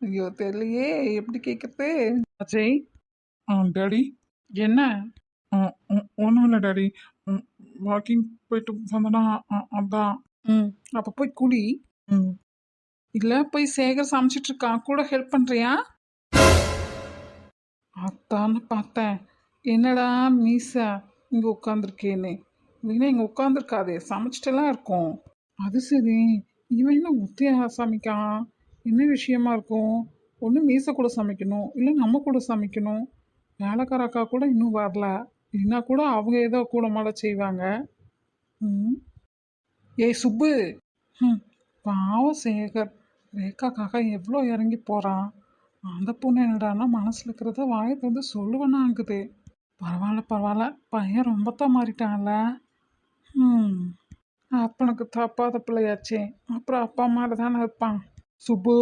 ஐயோ தெரியலையே, எப்படி கேட்கறது? அஜய், டாடி. என்ன? ஒன்றும் இல்லை டாடி. வாக்கிங் போயிட்டு வந்தனா, அதான். ம், அப்ப போய் குடி. ம், இல்ல போய் சேகர் சமைச்சிட்டு இருக்கான், கூட ஹெல்ப் பண்றியா? அதான்னு பார்த்தேன். என்னடா மீசா இங்க உட்காந்துருக்கேன்னு. இல்லைன்னா இங்க உட்காந்துருக்காதே, சமைச்சிட்டுலாம் இருக்கோம். அது சரி, இவன் என்ன ஒத்தையா சமைக்கான்? என்ன விஷயமா இருக்கும்? ஒன்று மீசை கூட சமைக்கணும், இல்லை நம்ம கூட சமைக்கணும். வேலைக்கார அக்கா கூட இன்னும் வரல. இல்லைன்னா கூட அவங்க ஏதோ கூட மாட செய்வாங்க. ம். ஏய் சுப்பு. ம். பாவம் சேகர். ரேகாக்காக எவ்வளோ இறங்கி போகிறான். அந்த பொண்ணு என்னடான்னா மனசில் இருக்கிறத வாயை வந்து சொல்லுவேனாங்குது. பரவாயில்ல பரவாயில்ல, பையன் ரொம்ப தான் மாறிட்டான்ல. ம். அப்பனுக்கு தப்பாத பிள்ளையாச்சே, அப்புறம் அப்பா அம்மாவில் தானே இருப்பான். சுப்பு,